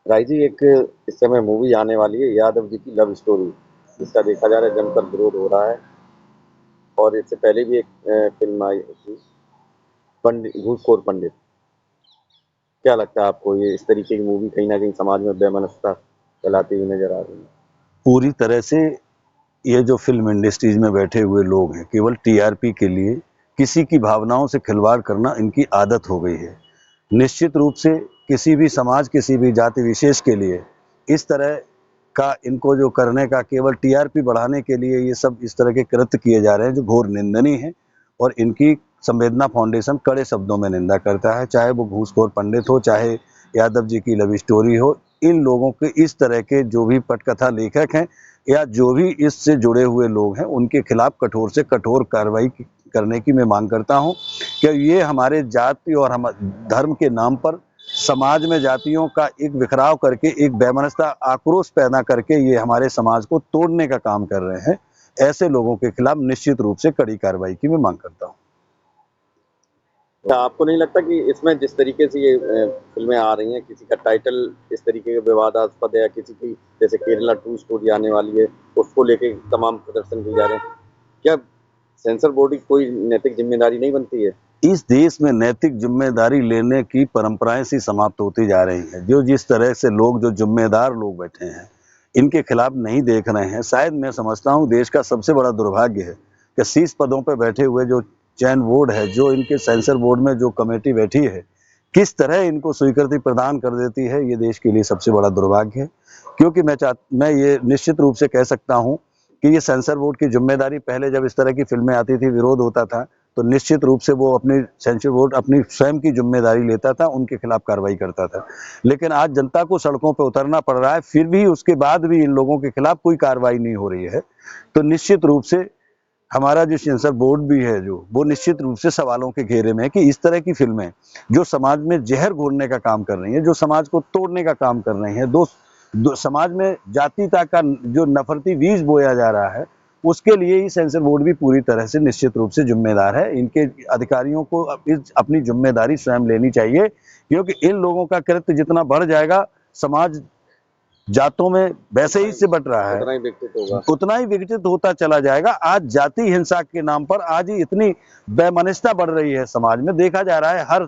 राय जी, एक इस समय मूवी आने वाली है यादव जी की लव स्टोरी, जिसका देखा जा रहा है जमकर विरोध हो रहा है। और इससे पहले भी एक फिल्म आई थी, पंडित घूसखोर पंडित। क्या लगता है आपको, ये इस तरीके की मूवी कहीं ना कहीं समाज में वैमनस्यता फैलाती हुई नजर आ रही है? पूरी तरह से ये जो फिल्म इंडस्ट्रीज में बैठे हुए लोग हैं, केवल टीआरपी के लिए किसी की भावनाओं से खिलवाड़ करना इनकी आदत हो गई है। निश्चित रूप से किसी भी समाज, किसी भी जाति विशेष के लिए इस तरह का इनको जो करने का, केवल टीआरपी बढ़ाने के लिए ये सब इस तरह के कृत्य किए जा रहे हैं, जो घोर निंदनीय है। और इनकी संवेदना फाउंडेशन कड़े शब्दों में निंदा करता है, चाहे वो घूसखोर पंडित हो, चाहे यादव जी की लव स्टोरी हो। इन लोगों के इस तरह के जो भी पटकथा लेखक हैं या जो भी इससे जुड़े हुए लोग हैं, उनके खिलाफ कठोर से कठोर कार्रवाई करने की मैं मांग करता हूं कि ये हमारे जाति और हम धर्म के नाम पर समाज में जातियों का एक बिखराव करके, एक वैमनस्यता, आक्रोश पैदा करके ये हमारे समाज को तोड़ने का काम कर रहे हैं। ऐसे लोगों के खिलाफ निश्चित रूप से कड़ी कार्रवाई की मैं मांग करता हूं। क्या आपको नहीं लगता कि इसमें जिस तरीके से ये फिल्में आ रही हैं, किसी का टाइटल इस तरीके का विवादास्पद है, या किसी की जैसे केरला 2 स्टोरी आने वाली है, उसको लेके तमाम प्रदर्शन किए जा रहे हैं, क्या सेंसर बोर्ड की कोई नैतिक जिम्मेदारी नहीं बनती है? इस देश में नैतिक जिम्मेदारी लेने की परंपराएं सी समाप्त होती जा रही हैं। जो जिस तरह से लोग, जो जिम्मेदार लोग बैठे हैं, इनके खिलाफ नहीं देख रहे हैं। शायद मैं समझता हूं देश का सबसे बड़ा दुर्भाग्य है कि शीर्ष पदों पर बैठे हुए जो चयन बोर्ड है, जो इनके सेंसर बोर्ड में जो कमेटी बैठी है, किस तरह इनको स्वीकृति प्रदान कर देती है, ये देश के लिए सबसे बड़ा दुर्भाग्य है। क्योंकि मैं ये निश्चित रूप से कह सकता हूं कि ये सेंसर बोर्ड की जिम्मेदारी, पहले जब इस तरह की फिल्में आती थी, विरोध होता था, तो निश्चित रूप से वो अपनी सेंसर बोर्ड अपनी स्वयं की जिम्मेदारी लेता था, उनके खिलाफ कार्रवाई करता था। लेकिन आज जनता को सड़कों पर उतरना पड़ रहा है, फिर भी उसके बाद भी इन लोगों के खिलाफ कोई कार्रवाई नहीं हो रही है। तो निश्चित रूप से हमारा जो सेंसर बोर्ड भी है, जो वो निश्चित रूप से सवालों के घेरे में है कि इस तरह की फिल्में जो समाज में जहर घोलने का काम कर रही हैं, जो समाज को तोड़ने का काम कर रही हैं, समाज में जातीयता का जो नफरती बीज बोया जा रहा है, उसके लिए ही सेंसर बोर्ड भी पूरी तरह से निश्चित रूप से जिम्मेदार है। इनके अधिकारियों को अपनी जिम्मेदारी स्वयं लेनी चाहिए, क्योंकि इन लोगों का कृत्य जितना बढ़ जाएगा, समाज जातों में वैसे ही से बट रहा है, उतना ही विकसित होगा, उतना ही विकसित होता चला जाएगा। आज जाति हिंसा के नाम पर आज ही इतनी वैमनस्यता बढ़ रही है समाज में, देखा जा रहा है हर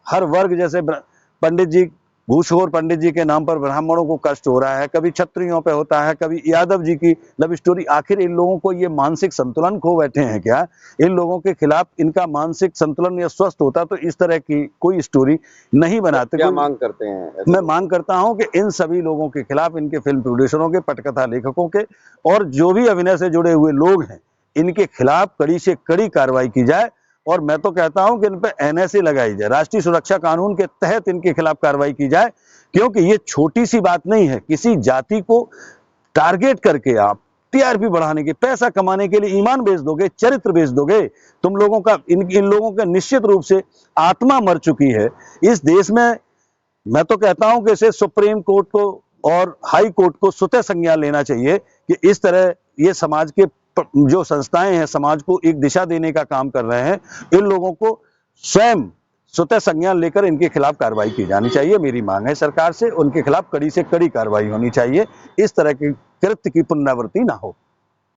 हर वर्ग, जैसे पंडित जी, घूसखोर पंडित जी के नाम पर ब्राह्मणों को कष्ट हो रहा है, कभी क्षत्रियों पे होता है, कभी यादव जी की लव स्टोरी। आखिर इन लोगों को ये मानसिक संतुलन खो बैठे हैं क्या? इन लोगों के खिलाफ इनका मानसिक संतुलन या स्वस्थ होता तो इस तरह की कोई स्टोरी नहीं बनाते। क्या मांग करते हैं? मैं मांग करता हूं कि इन सभी लोगों के खिलाफ, इनके फिल्म प्रोड्यूसरों के, पटकथा लेखकों के और जो भी अभिनय से जुड़े हुए लोग हैं, इनके खिलाफ कड़ी से कड़ी कार्रवाई की जाए। और मैं तो कहता हूं कि इन पर एनएसए लगाई जाए, राष्ट्रीय सुरक्षा कानून के तहत इनके खिलाफ कार्रवाई की जाए, क्योंकि ये छोटी सी बात नहीं है। किसी जाति को टारगेट करके आप टीआरपी बढ़ाने के, पैसा कमाने के लिए ईमान बेच दोगे, चरित्र बेच दोगे। तुम लोगों का, इन लोगों का निश्चित रूप से आत्मा मर चुकी है इस देश में। मैं तो कहता हूं कि इसे सुप्रीम कोर्ट को और हाई कोर्ट को स्वतः संज्ञान लेना चाहिए कि इस तरह ये समाज के जो संस्थाएं हैं, समाज को एक दिशा देने का काम कर रहे हैं, इन लोगों को स्वयं स्वतः संज्ञान लेकर इनके खिलाफ कार्रवाई की जानी चाहिए। मेरी मांग है सरकार से, उनके खिलाफ कड़ी से कड़ी कार्रवाई होनी चाहिए। इस तरह के कृत्य की पुनरावृत्ति ना हो।